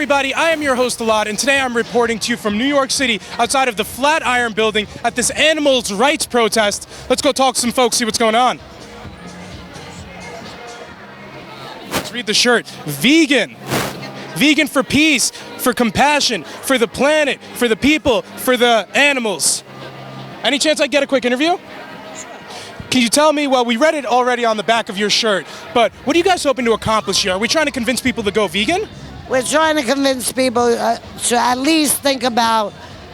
everybody, I am your host Alad, and today I'm reporting to you from New York City outside of the Flatiron Building at this animals' rights protest. Let's go talk to some folks, see what's going on. Let's read the shirt. Vegan. Vegan for peace, for compassion, for the planet, for the people, for the animals. Any chance I get a quick interview? Can you tell me, well, we read it already on the back of your shirt, but what are you guys hoping to accomplish here? Are we trying to convince people to go vegan? We're trying to convince people to at least think about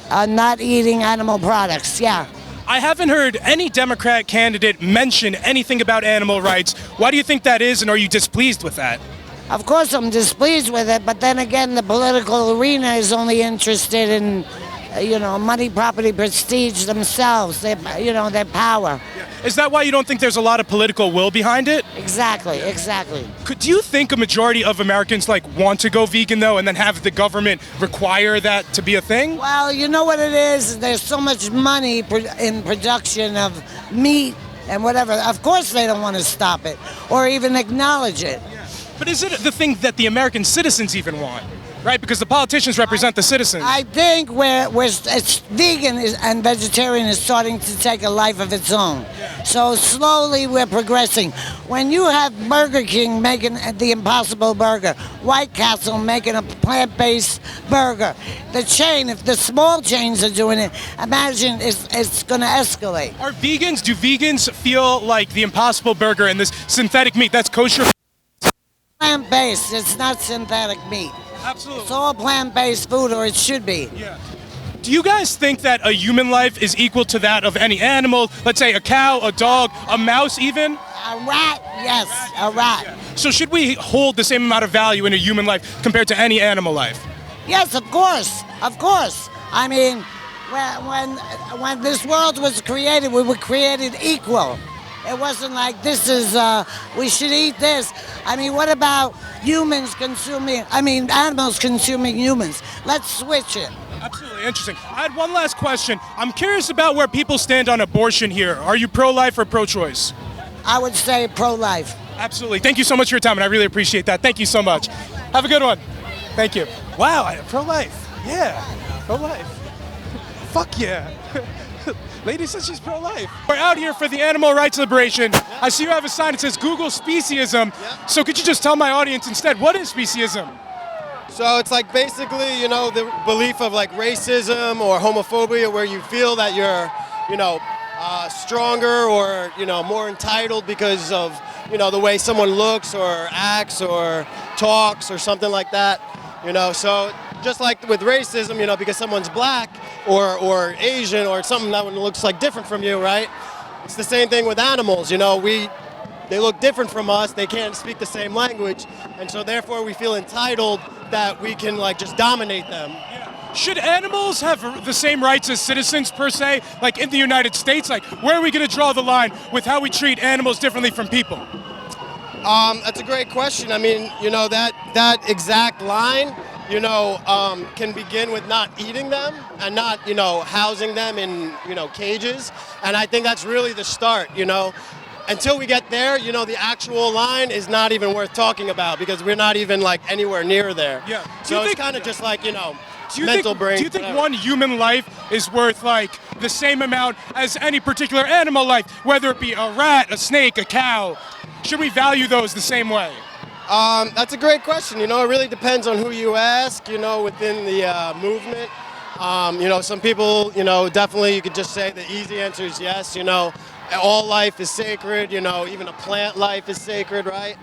not eating animal products, yeah. I haven't heard any Democrat candidate mention anything about animal rights. Why do you think that is, and are you displeased with that? Of course I'm displeased with it, but then again, the political arena is only interested in, money, property, prestige themselves, their power. Is that why you don't think there's a lot of political will behind it? Exactly. Do you think a majority of Americans want to go vegan though, and then have the government require that to be a thing? Well, you know what it is? There's so much money in production of meat and whatever. Of course they don't want to stop it or even acknowledge it. But is it the thing that the American citizens even want? Right, because the politicians represent the citizens. I think it's vegan and vegetarian is starting to take a life of its own. Yeah. So slowly we're progressing. When you have Burger King making the Impossible Burger, White Castle making a plant-based burger, the chain, if the small chains are doing it, imagine it's going to escalate. Do vegans feel like the Impossible Burger and this synthetic meat, that's kosher? Plant-based, it's not synthetic meat. Absolutely. It's all plant-based food, or it should be. Yeah. Do you guys think that a human life is equal to that of any animal? Let's say a cow, a dog, a mouse even? A rat, yes, a rat. Yeah. So should we hold the same amount of value in a human life compared to any animal life? Yes, of course. I mean, when this world was created, we were created equal. It wasn't like we should eat this. I mean, what about animals consuming humans? Let's switch it. Absolutely, interesting. I had one last question. I'm curious about where people stand on abortion here. Are you pro-life or pro-choice? I would say pro-life. Absolutely. Thank you so much for your time, and I really appreciate that. Thank you so much. Have a good one. Thank you. Wow, pro-life. Yeah, pro-life. Fuck yeah. Lady says she's pro-life. We're out here for the animal rights liberation. Yeah. I see you have a sign that says Google speciesism. Yeah. So could you just tell my audience instead, what is speciesism? So it's basically, the belief of racism or homophobia where you feel that you're, stronger or, more entitled because of, the way someone looks or acts or talks or something like that. So just like with racism, because someone's black or Asian or something that looks different from you, right? It's the same thing with animals, they look different from us, they can't speak the same language, and so therefore we feel entitled that we can just dominate them. Yeah. Should animals have the same rights as citizens per se, in the United States? Where are we going to draw the line with how we treat animals differently from people? That's a great question. I mean, that exact line, can begin with not eating them and not, housing them in, cages. And I think that's really the start, Until we get there, the actual line is not even worth talking about because we're not even anywhere near there. Yeah. So it's kind of just mental brain. Do you think one human life is worth the same amount as any particular animal life, whether it be a rat, a snake, a cow? Should we value those the same way? That's a great question. It really depends on who you ask, within the movement. Some people, definitely you could just say the easy answer is yes. All life is sacred, even a plant life is sacred, right?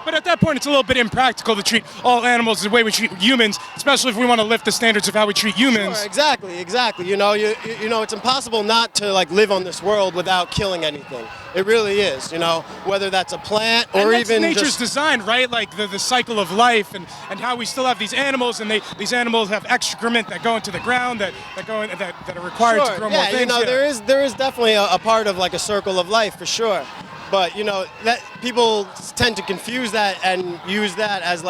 But at that point, it's a little bit impractical to treat all animals the way we treat humans, especially if we want to lift the standards of how we treat humans. Sure, exactly. It's impossible not to live on this world without killing anything. It really is, whether that's a plant or and even nature's design, right? The cycle of life and how we still have these animals, and these animals have excrement that go into the ground that are required to grow more things. There is definitely a part of a circle of life for sure. But that people tend to confuse that and use that as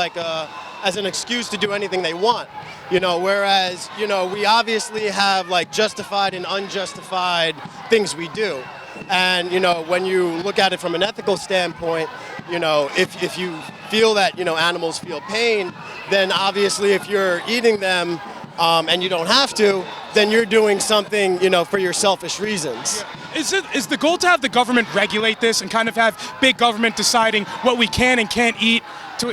as an excuse to do anything they want. Whereas we obviously have justified and unjustified things we do. And when you look at it from an ethical standpoint, if you feel that, animals feel pain, then obviously if you're eating them and you don't have to, then you're doing something, for your selfish reasons. Is the goal to have the government regulate this and kind of have big government deciding what we can and can't eat?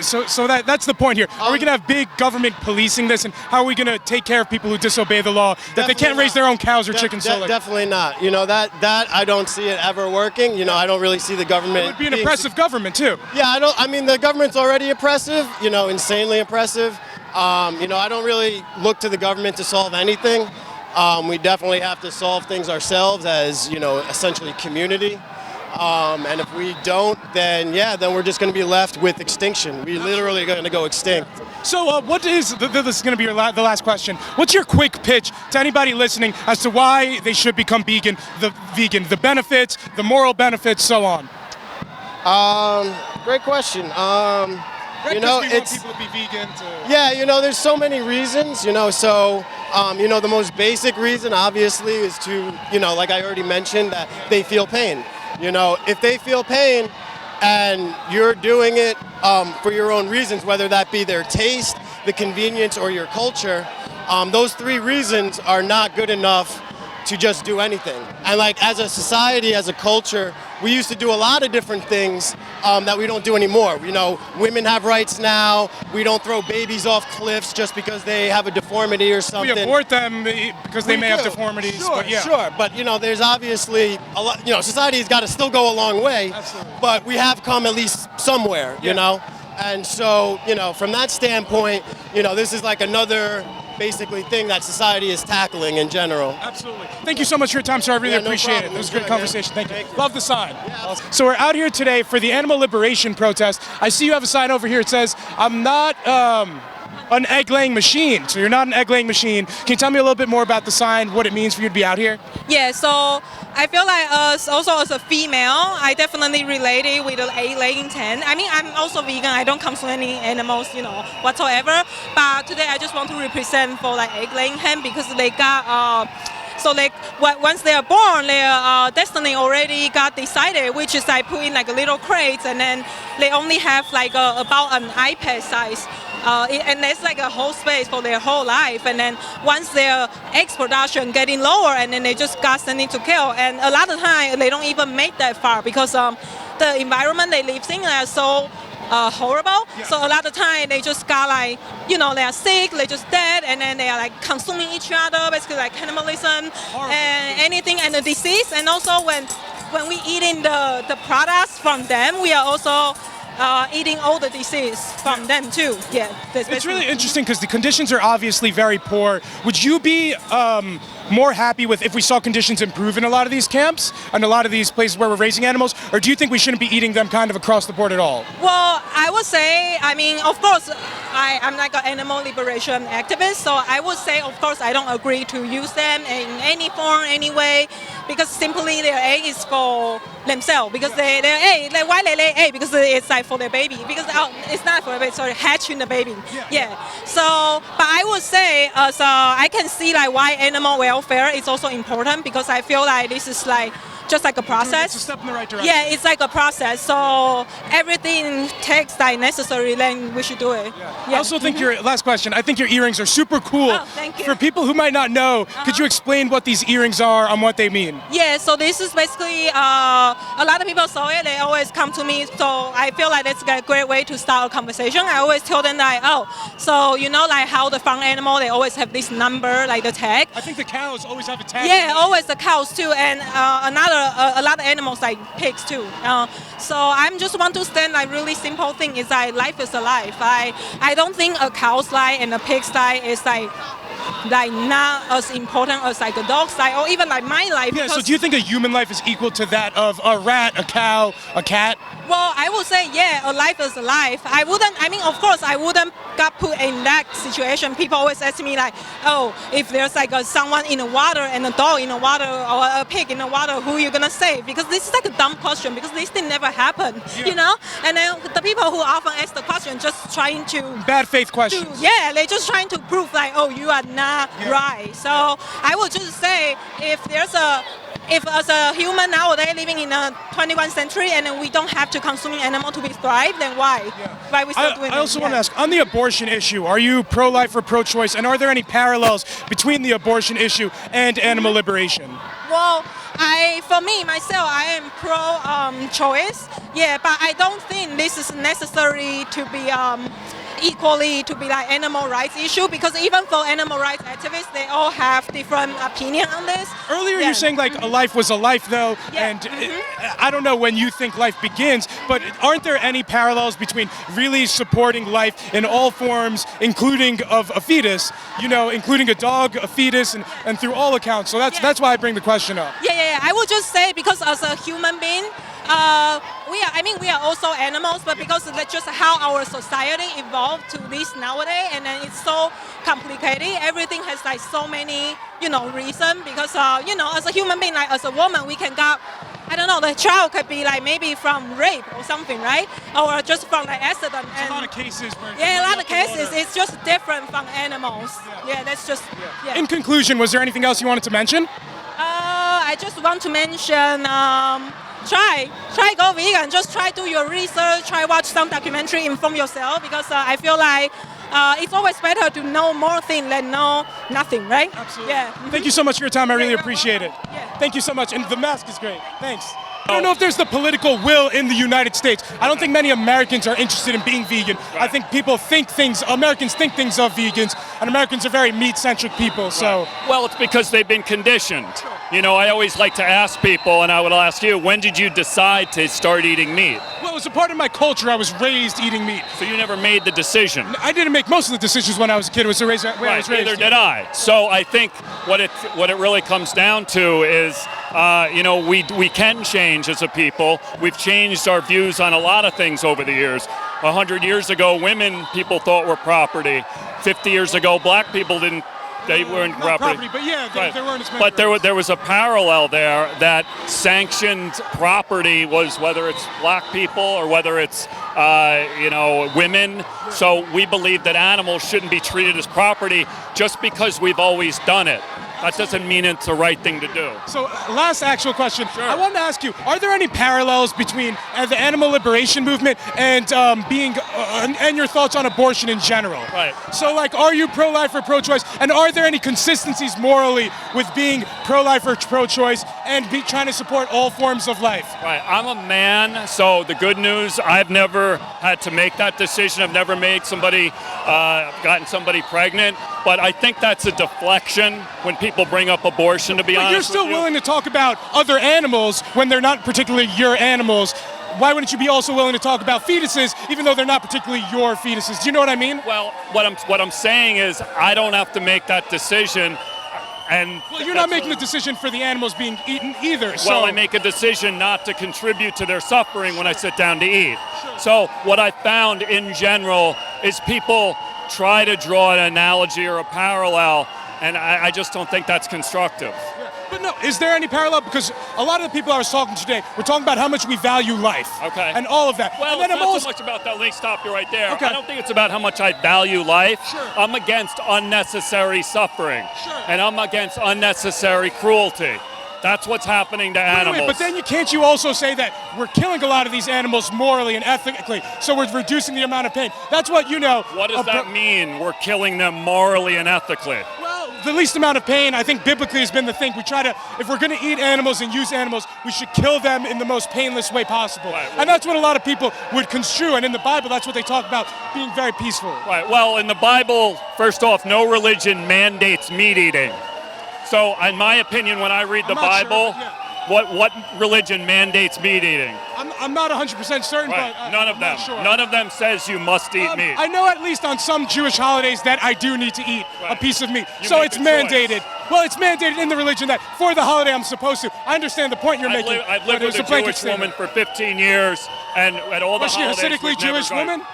So that's the point here. Are we going to have big government policing this, and how are we going to take care of people who disobey the law, that they can't raise their own cows or chickens? Definitely not. That I don't see it ever working. I don't really see the government. It would be an oppressive government too. Yeah, I mean, the government's already oppressive. Insanely oppressive. I don't really look to the government to solve anything. We definitely have to solve things ourselves as, essentially community. And if we don't, then we're just going to be left with extinction. We literally are going to go extinct. So what is, this is going to be the last question. What's your quick pitch to anybody listening as to why they should become vegan, the benefits, the moral benefits, so on? Great question. Right, want people to be vegan. There's so many reasons, the most basic reason obviously is to, like I already mentioned, that they feel pain. If they feel pain and you're doing it for your own reasons, whether that be their taste, the convenience, or your culture, those three reasons are not good enough to just do anything. And like as a society, as a culture, we used to do a lot of different things that we don't do anymore. Women have rights now. We don't throw babies off cliffs just because they have a deformity or something. We abort them because they may have deformities. Sure. But there's obviously a lot. Society's got to still go a long way. Absolutely. But we have come at least somewhere. And so from that standpoint, this is like another basically thing that society is tackling in general. Absolutely. Thank you so much for your time, sir. I really appreciate it. It was a great conversation. Thank you. Love the sign. Yeah. So we're out here today for the animal liberation protest. I see you have a sign over here. It says, I'm not an egg-laying machine. So you're not an egg-laying machine. Can you tell me a little bit more about the sign, what it means for you to be out here? Yeah, so I feel like also as a female, I definitely related with the egg-laying tent. I mean, I'm also vegan. I don't consume any animals, whatsoever. But today I just want to represent for like egg-laying hen because they got once they are born, their destiny already got decided, which is like put in like a little crates, and then they only have like about an iPad size. And that's like a whole space for their whole life. And then once their eggs production getting lower, and then they just got sent to kill. And a lot of time they don't even make that far because the environment they live in are so horrible. Yeah. So a lot of time they just got like, they are sick, they just dead, and then they are like consuming each other, basically like cannibalism. Horrible. And anything, and the disease. And also when we eating the products from them, we are also eating all the disease from them too. Yeah, it's really interesting because the conditions are obviously very poor. Would you be more happy with if we saw conditions improve in a lot of these camps and a lot of these places where we're raising animals, or do you think we shouldn't be eating them kind of across the board at all? Well, I would say, of course, I'm like an animal liberation activist, so I would say, of course, I don't agree to use them in any form, any way, because simply their egg is for themselves, because their egg, like why they lay egg, because it's like for their baby, because it's not for their baby, sorry, hatching the baby. Yeah. So, but I would say, so I can see like why animal welfare is also important, because I feel like this is like just like a process. It's a step in the right direction. Yeah, it's like a process. So everything takes like necessary, then we should do it. Yeah. I also think last question, I think your earrings are super cool. Oh, thank you. For people who might not know, could you explain what these earrings are and what they mean? Yeah, so this is basically, a lot of people saw it, they always come to me, so I feel like that's a great way to start a conversation. I always tell them like, so like how the farm animal, they always have this number, like the tag. I think the cows always have a tag. Yeah, always the cows too, and a lot of animals like pigs too. So I'm just want to stand like really simple thing is like life is a life. I don't think a cow's life and a pig's life is like not as important as like a dog's life or even like my life. Yeah, so do you think a human life is equal to that of a rat, a cow, a cat? Well, I would say, a life is a life. Of course, I wouldn't got put in that situation. People always ask me like, if there's like someone in the water and a dog in the water or a pig in the water, who are you gonna save? Because this is like a dumb question because this thing never happened, And then the people who often ask the question just trying to... Bad faith questions. They're just trying to prove like, you are not right. So I would just say if there's a if as a human nowadays living in the 21st century and then we don't have to consume animal to be thrive, then why? Why we still doing it? I also want to ask, on the abortion issue, are you pro-life or pro-choice, and are there any parallels between the abortion issue and animal liberation? Well, for me myself, I am pro-choice. Yeah, but I don't think this is necessary to be equally to be like animal rights issue, because even for animal rights activists, they all have different opinion on this. Earlier you're saying like a life was a life though, and I don't know when you think life begins, but aren't there any parallels between really supporting life in all forms, including of a fetus, including a dog, a fetus, and through all accounts? So that's why I bring the question up. Yeah. I would just say, because as a human being, we are also animals, but because that's just how our society evolved to this nowadays, and then it's so complicated. Everything has like so many, reason. Because as a human being, like as a woman, we can get, I don't know, the child could be like maybe from rape or something, right? Or just from like accident. There's a lot of cases where a lot of cases. It's just different from animals. Yeah, that's just. Yeah. In conclusion, was there anything else you wanted to mention? I just want to mention. Try go vegan. Just try do your research. Try watch some documentary, inform yourself, because I feel like it's always better to know more things than know nothing, right? Absolutely. Yeah. Thank you so much for your time. I really appreciate it. Yeah. Thank you so much. And the mask is great. Thanks. I don't know if there's the political will in the United States. I don't think many Americans are interested in being vegan. I think Americans think things of vegans, and Americans are very meat-centric people, so. Well, it's because they've been conditioned. I always like to ask people, and I would ask you, when did you decide to start eating meat? Well, it was a part of my culture. I was raised eating meat. So you never made the decision? I didn't make most of the decisions when I was a kid. It was the way I was raised. Neither did I. So I think what it really comes down to is, we can change as a people. We've changed our views on a lot of things over the years. 100 years ago, people thought were property. 50 years ago, black people didn't. They weren't property. But yeah, there weren't as many. But there was a parallel there that sanctioned property was, whether it's black people or whether it's women. So we believe that animals shouldn't be treated as property just because we've always done it. That doesn't mean it's the right thing to do. So, last actual question. Sure. I wanted to ask you, are there any parallels between the animal liberation movement and and your thoughts on abortion in general? Right. So, are you pro-life or pro-choice? And are there any consistencies morally with being pro-life or pro-choice and trying to support all forms of life? Right. I'm a man, so the good news, I've never had to make that decision. I've never made gotten somebody pregnant. But I think that's a deflection when people bring up abortion, to be honest. But you're still willing to talk about other animals when they're not particularly your animals. Why wouldn't you be also willing to talk about fetuses, even though they're not particularly your fetuses? Do you know what I mean? Well, what I'm saying is I don't have to make that decision. Well, you're not making the decision for the animals being eaten either. Well, I make a decision not to contribute to their suffering when I sit down to eat. So what I found in general is people try to draw an analogy or a parallel, and I just don't think that's constructive. Yeah. But no, is there any parallel? Because a lot of the people I was talking to today were talking about how much we value life. Okay. And all of that. Well, and then it's not so much about that. Let me stop you right there. Okay. I don't think it's about how much I value life. Sure. I'm against unnecessary suffering. Sure. And I'm against unnecessary cruelty. That's what's happening to animals. Wait, but then can't you also say that we're killing a lot of these animals morally and ethically, so we're reducing the amount of pain? That's what What does that mean, we're killing them morally and ethically? Well, the least amount of pain, I think biblically has been the thing. We try to, if we're going to eat animals and use animals, we should kill them in the most painless way possible. Right. And that's what a lot of people would construe. And in the Bible, that's what they talk about, being very peaceful. Right. Well, in the Bible, first off, no religion mandates meat eating. So, in my opinion, when I read the Bible, what religion mandates meat eating? I'm not 100% certain, Right. but None of them. not sure. None of them says you must eat meat. I know at least on some Jewish holidays that I do need to eat a piece of meat. You So make it's a choice. mandated. Well, it's mandated in the religion that for the holiday I'm supposed to. I understand the point you're making. I've lived with a Jewish woman for 15 years, and at all the Was she a holidays, Hasidically we've never Jewish gone- woman?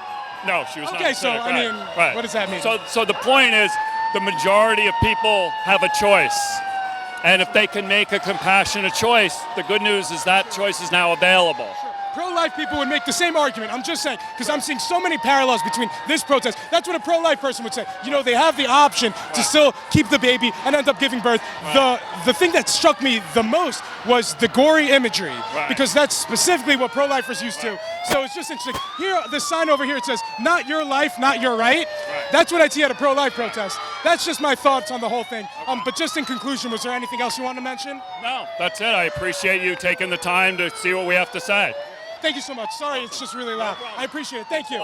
No, she was not. Okay, so Hasidic, I mean, right. what does that mean? So the point is, the majority of people have a choice. And if they can make a compassionate choice, the good news is that choice is now available. pro-life people would make the same argument. I'm just saying, because I'm seeing so many parallels between this protest. That's what a pro-life person would say. You know, they have the option to still keep the baby and end up giving birth. The thing that struck me the most was the gory imagery, because that's specifically what pro-lifers used to. So it's just interesting. Here, the sign over here, it says, "Not your life, not your right." That's what I see at a pro-life protest. That's just my thoughts on the whole thing. But just in conclusion, was there anything else you want to mention? No, that's it. I appreciate you taking the time to see what we have to say. Thank you so much. Sorry, it's just really loud. I appreciate it. Thank you.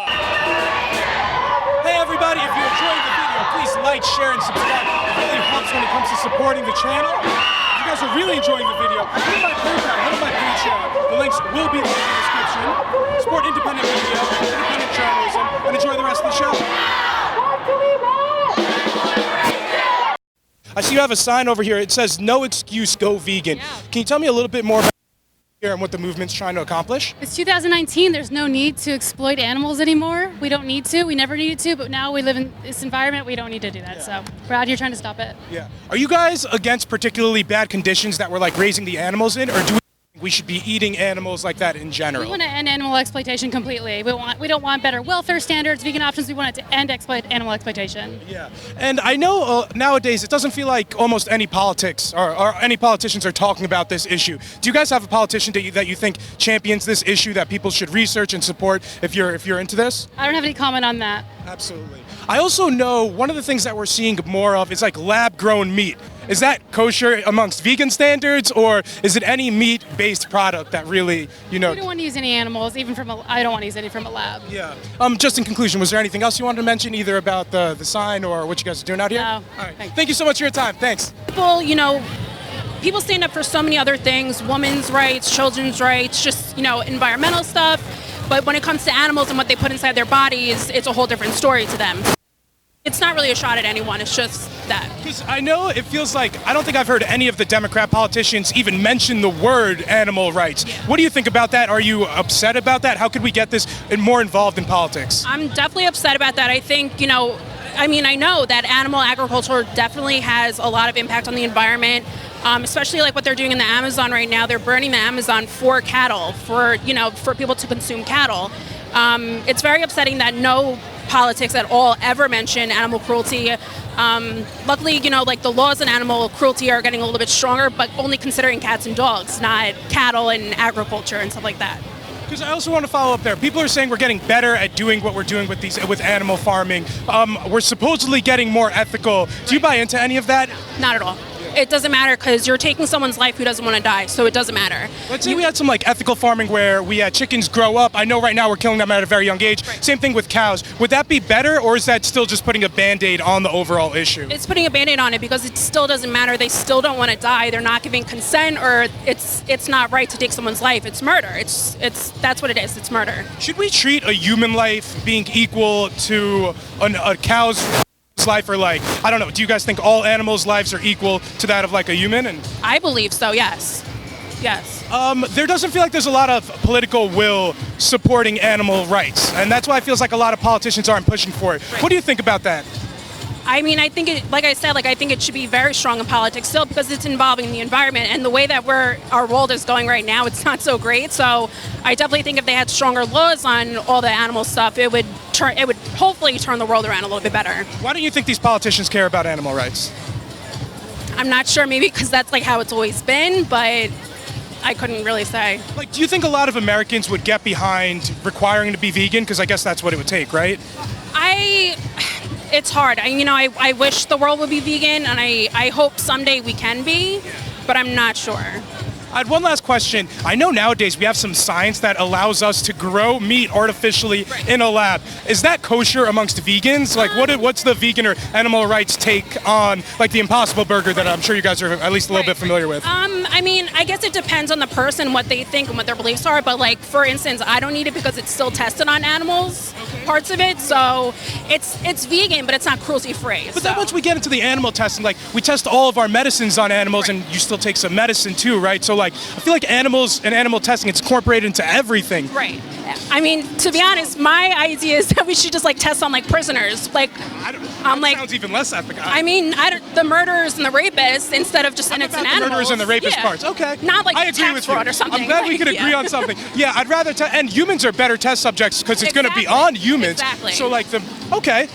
Hey, everybody, if you enjoyed the video, please like, share, and subscribe. It really helps when it comes to supporting the channel. If you guys are really enjoying the video, go to my PayPal, go to my Patreon. The links will be in the description. Support independent media, independent journalism, and enjoy the rest of the show. I see you have a sign over here. It says, "No excuse, go vegan." Can you tell me a little bit more about here and what the movement's trying to accomplish? It's 2019. There's no need to exploit animals anymore. We don't need to. We never needed to, but now we live in this environment. We don't need to do that. So we're out here trying to stop it. Yeah. Are you guys against particularly bad conditions that we're like raising the animals in, or do we should be eating animals like that in general? We want to end animal exploitation completely. We don't want better welfare standards, vegan options. We want it to end animal exploitation. Yeah, and I know nowadays it doesn't feel like almost any politics or any politicians are talking about this issue. Do you guys have a politician that you think champions this issue that people should research and support if you're into this? I don't have any comment on that. Absolutely. I also know one of the things that we're seeing more of is like lab-grown meat. Is that kosher amongst vegan standards, or is it any meat-based product that really, We don't want to use any animals, I don't want to use any from a lab. Yeah. Just in conclusion, was there anything else you wanted to mention, either about the sign or what you guys are doing out here? No. All right. Thanks. Thank you so much for your time. Thanks. People stand up for so many other things, women's rights, children's rights, just, environmental stuff. But when it comes to animals and what they put inside their bodies, it's a whole different story to them. It's not really a shot at anyone, it's just that. Because I know it feels like, I don't think I've heard any of the Democrat politicians even mention the word animal rights. Yeah. What do you think about that? Are you upset about that? How could we get this more involved in politics? I'm definitely upset about that. I think, I know that animal agriculture definitely has a lot of impact on the environment, especially like what they're doing in the Amazon right now. They're burning the Amazon for cattle, for people to consume cattle. It's very upsetting that no politics at all ever mention animal cruelty. Luckily, the laws on animal cruelty are getting a little bit stronger, but only considering cats and dogs, not cattle and agriculture and stuff like that. Because I also want to follow up there. People are saying we're getting better at doing what we're doing with animal farming. We're supposedly getting more ethical. Do you buy into any of that? Not at all. It doesn't matter because you're taking someone's life who doesn't want to die, so it doesn't matter. Let's say we had some like ethical farming where we had chickens grow up. I know right now we're killing them at a very young age. Right. Same thing with cows. Would that be better, or is that still just putting a Band-Aid on the overall issue? It's putting a Band-Aid on it because it still doesn't matter. They still don't want to die. They're not giving consent, or it's not right to take someone's life. It's murder. It's that's what it is. It's murder. Should we treat a human life being equal to a cow's life, or like, I don't know, do you guys think all animals' lives are equal to that of like a human? And I believe so, yes. There doesn't feel like there's a lot of political will supporting animal rights, and that's why it feels like a lot of politicians aren't pushing for it. Right. What do you think about that? I mean, I think I think it should be very strong in politics still because it's involving the environment, and the way that our world is going right now, it's not so great. So I definitely think if they had stronger laws on all the animal stuff, it would hopefully turn the world around a little bit better. Why don't you think these politicians care about animal rights? I'm not sure, maybe because that's like how it's always been, but I couldn't really say. Like, do you think a lot of Americans would get behind requiring to be vegan? Because I guess that's what it would take, right? It's hard. I wish the world would be vegan, and I hope someday we can be, but I'm not sure. I had one last question. I know nowadays we have some science that allows us to grow meat artificially in a lab. Is that kosher amongst vegans? Like, what's the vegan or animal rights take on like the Impossible Burger that I'm sure you guys are at least a little bit familiar with? I guess it depends on the person, what they think and what their beliefs are. But like, for instance, I don't eat it because it's still tested on animals, parts of it. So it's vegan, but it's not cruelty free. But then once we get into the animal testing, like we test all of our medicines on animals, and you still take some medicine too, right? So like, I feel like animals and animal testing, it's incorporated into everything. Right. I mean, to be honest, my idea is that we should just like test on like prisoners. Like, That like, sounds even less ethical. I mean, the murderers and the rapists instead of just innocent the animals. murderers and the rapist Yeah. parts. Okay. Not like I agree tax with fraud you. or something. I'm glad we Like, could agree yeah. on something. Yeah, I'd rather and humans are better test subjects because it's going to be Exactly. on humans. Exactly. So like okay.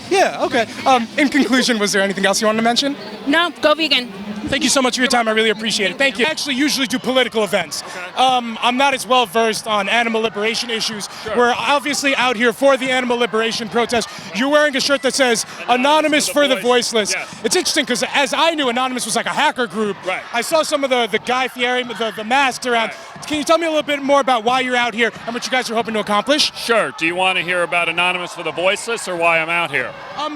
In conclusion, was there anything else you wanted to mention? No, go vegan. Thank you so much for your time. I really appreciate it. Thank you. I actually usually do political events. I'm not as well versed on animal liberation issues. We're obviously out here for the animal liberation protest. You're wearing a shirt that says Anonymous for the Voiceless. Yes. It's interesting because as I knew, Anonymous was like a hacker group. Right. I saw some of the Guy Fieri, the masks around. Right. Can you tell me a little bit more about why you're out here and what you guys are hoping to accomplish? Sure. Do you want to hear about Anonymous for the Voiceless or why I'm out here?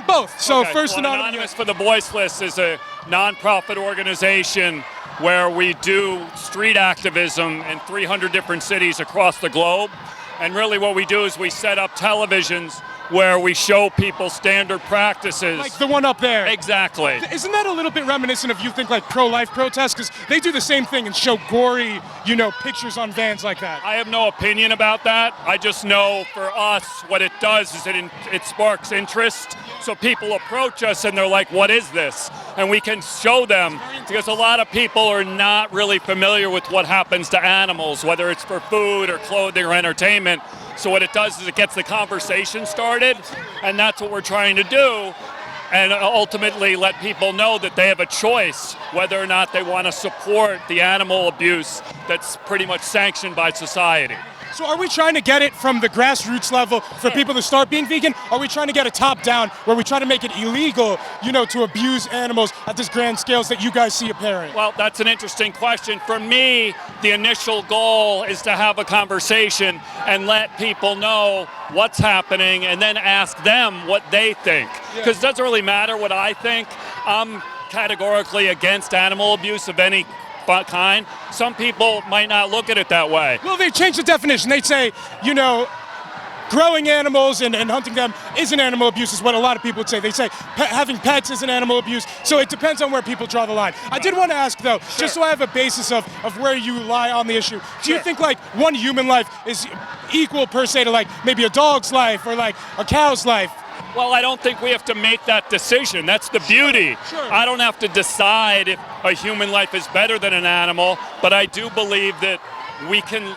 Both. So Okay. first, Well, Anonymous for the Voiceless is a nonprofit organization where we do street activism in 300 different cities across the globe. And really what we do is we set up televisions where we show people standard practices. like the one up there. Exactly. Isn't that a little bit reminiscent of you think like pro-life protests? Because they do the same thing and show gory, pictures on vans like that. I have no opinion about that. I just know for us what it does is it sparks interest. So people approach us and they're like, what is this? And we can show them because a lot of people are not really familiar with what happens to animals, whether it's for food or clothing or entertainment. So what it does is it gets the conversation started, and that's what we're trying to do, and ultimately let people know that they have a choice whether or not they want to support the animal abuse that's pretty much sanctioned by society. So are we trying to get it from the grassroots level for people to start being vegan? Are we trying to get a top down where we try to make it illegal, to abuse animals at this grand scales that you guys see apparent? Well, that's an interesting question. For me, the initial goal is to have a conversation and let people know what's happening and then ask them what they think. Because it doesn't really matter what I think. I'm categorically against animal abuse of any kind. Some people might not look at it that way. Well, they changed the definition. They say, growing animals and hunting them isn't animal abuse, is what a lot of people would say. They say having pets isn't animal abuse. So it depends on where people draw the line. I did want to ask, though, just so I have a basis of where you lie on the issue, do you think like one human life is equal per se to like maybe a dog's life or like a cow's life? Well, I don't think we have to make that decision. That's the beauty. Sure. I don't have to decide if a human life is better than an animal, but I do believe that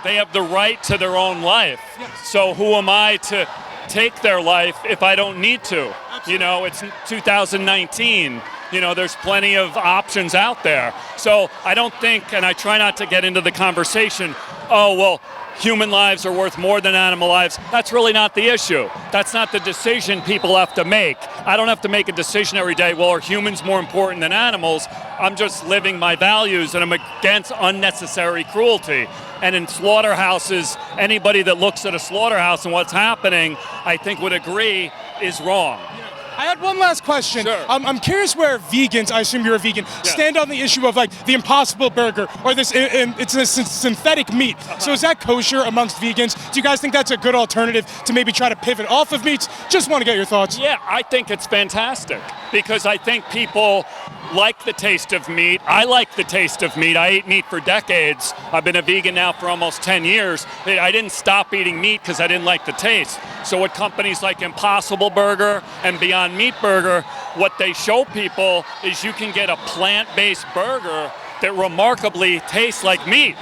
they have the right to their own life. Yes. So who am I to take their life if I don't need to? It's 2019. There's plenty of options out there. So I don't think, and I try not to get into the conversation, human lives are worth more than animal lives. That's really not the issue. That's not the decision people have to make. I don't have to make a decision every day, are humans more important than animals? I'm just living my values, and I'm against unnecessary cruelty. And in slaughterhouses, anybody that looks at a slaughterhouse and what's happening, I think would agree is wrong. I had one last question. Sure. I'm curious where vegans, I assume you're a vegan, stand on the issue of like the Impossible Burger or this, it's a synthetic meat. So is that kosher amongst vegans? Do you guys think that's a good alternative to maybe try to pivot off of meats? Just want to get your thoughts. Yeah, I think it's fantastic because I think people like the taste of meat. I like the taste of meat. I ate meat for decades. I've been a vegan now for almost 10 years. I didn't stop eating meat because I didn't like the taste. So what companies like Impossible Burger and Beyond Meat Burger, what they show people is you can get a plant-based burger that remarkably tastes like meat.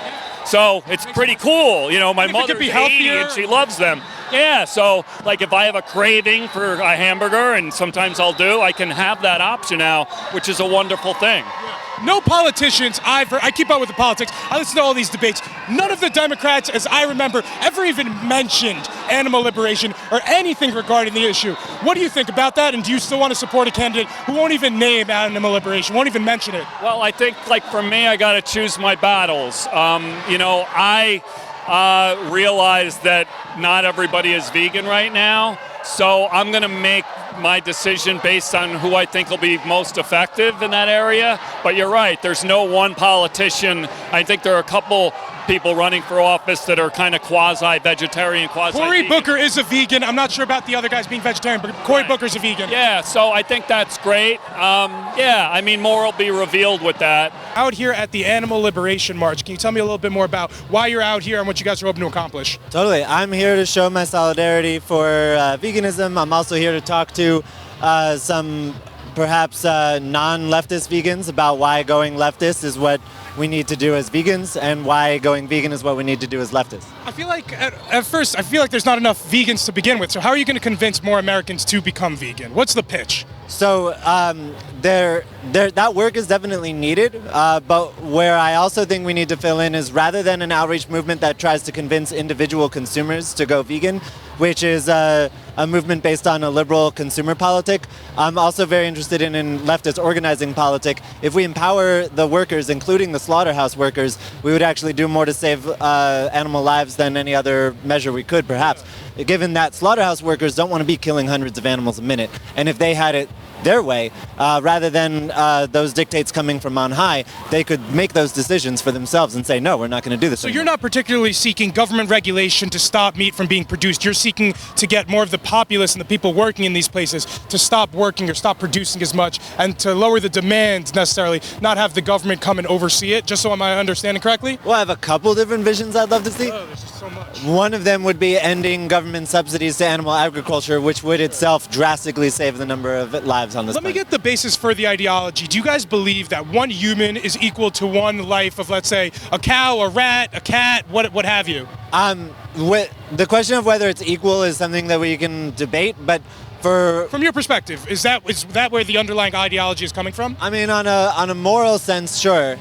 So it's pretty cool. My mother's 80 and she loves them. Yeah, so like if I have a craving for a hamburger, and sometimes I can have that option now, which is a wonderful thing. No politicians, I keep up with the politics, I listen to all these debates. None of the Democrats, as I remember, ever even mentioned animal liberation or anything regarding the issue. What do you think about that? And do you still want to support a candidate who won't even name animal liberation, won't even mention it? Well, I think like for me, I got to choose my battles. I realize that not everybody is vegan right now. So I'm going to make my decision based on who I think will be most effective in that area. But you're right, there's no one politician. I think there are a couple people running for office that are kind of quasi-vegetarian, quasi. Cory Booker is a vegan. I'm not sure about the other guys being vegetarian, but Cory Booker's a vegan. Yeah, so I think that's great. Yeah, I mean, more will be revealed with that. Out here at the Animal Liberation March, can you tell me a little bit more about why you're out here and what you guys are hoping to accomplish? Totally. I'm here to show my solidarity for veganism. I'm also here to talk to some perhaps non-leftist vegans about why going leftist is what we need to do as vegans and why going vegan is what we need to do as leftists. I feel like at first, I feel like there's not enough vegans to begin with. So how are you going to convince more Americans to become vegan? What's the pitch? So that work is definitely needed, but where I also think we need to fill in is rather than an outreach movement that tries to convince individual consumers to go vegan, which is a movement based on a liberal consumer politic, I'm also very interested in leftist organizing politic. If we empower the workers, including the slaughterhouse workers, we would actually do more to save animal lives than any other measure we could, perhaps. Given that slaughterhouse workers don't want to be killing hundreds of animals a minute, and if they had it their way, rather than those dictates coming from on high, they could make those decisions for themselves and say, no, we're not going to do this So anymore. you're not particularly seeking government regulation to stop meat from being produced. You're seeking to get more of the populace and the people working in these places to stop working or stop producing as much and to lower the demand necessarily, not have the government come and oversee it, just so am I understanding correctly? Well, I have a couple different visions I'd love to see. Oh, there's just so much. One of them would be ending government subsidies to animal agriculture, which would itself drastically save the number of lives on this Let me planet. get the basis for the ideology. Do you guys believe that one human is equal to one life of, let's say, a cow, a rat, a cat, what have you? The question of whether it's equal is something that we can debate, but From your perspective, is that where the underlying ideology is coming from? I mean, on a moral sense, sure.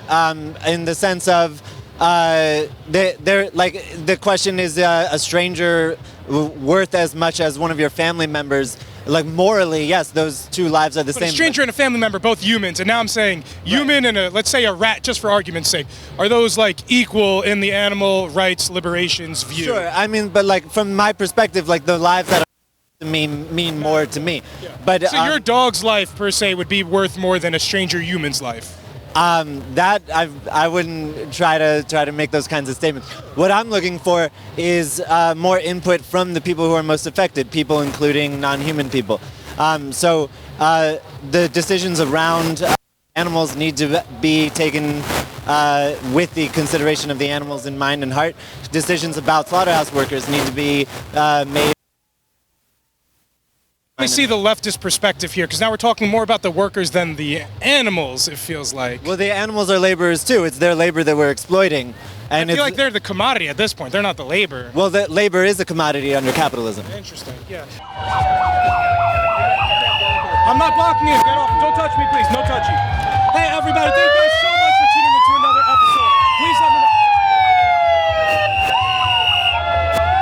In the sense of the question is a stranger worth as much as one of your family members? Like morally, yes, those two lives are the But same. a stranger and a family member, both humans, and now I'm saying human and let's say a rat, just for argument's sake, are those like equal in the animal rights liberation's view? Sure. I mean, but like from my perspective, like the lives that mean more to me. Yeah. But so your dog's life per se would be worth more than a stranger human's life. That I wouldn't try to make those kinds of statements. What I'm looking for is more input from the people who are most affected, people including non-human people. So the decisions around animals need to be taken with the consideration of the animals in mind and heart. Decisions about slaughterhouse workers need to be made. Let me see the leftist perspective here, because now we're talking more about the workers than the animals, it feels like. Well, the animals are laborers too. It's their labor that we're exploiting. And I feel like they're the commodity at this point. They're not the labor. Well, the labor is a commodity under capitalism. Interesting, yeah. I'm not blocking you. Get off. Don't touch me, please. No touching. Hey, everybody. Thank you guys so much for tuning into another episode. Please let me know.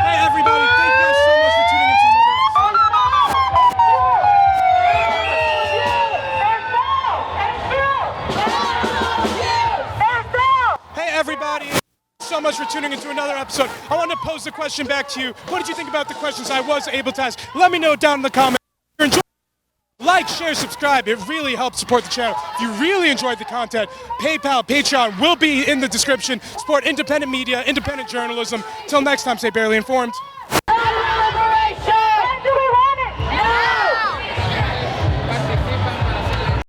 Hey, everybody. Thank you guys so much for tuning into another episode. Hey, everybody. So much for tuning into another episode. I want to pose the question back to you. What did you think about the questions I was able to ask? Let me know down in the comments. If you're enjoying, like, share, subscribe. It really helps support the channel. If you really enjoyed the content, PayPal, Patreon will be in the description. Support independent media, independent journalism. Till next time, stay barely informed.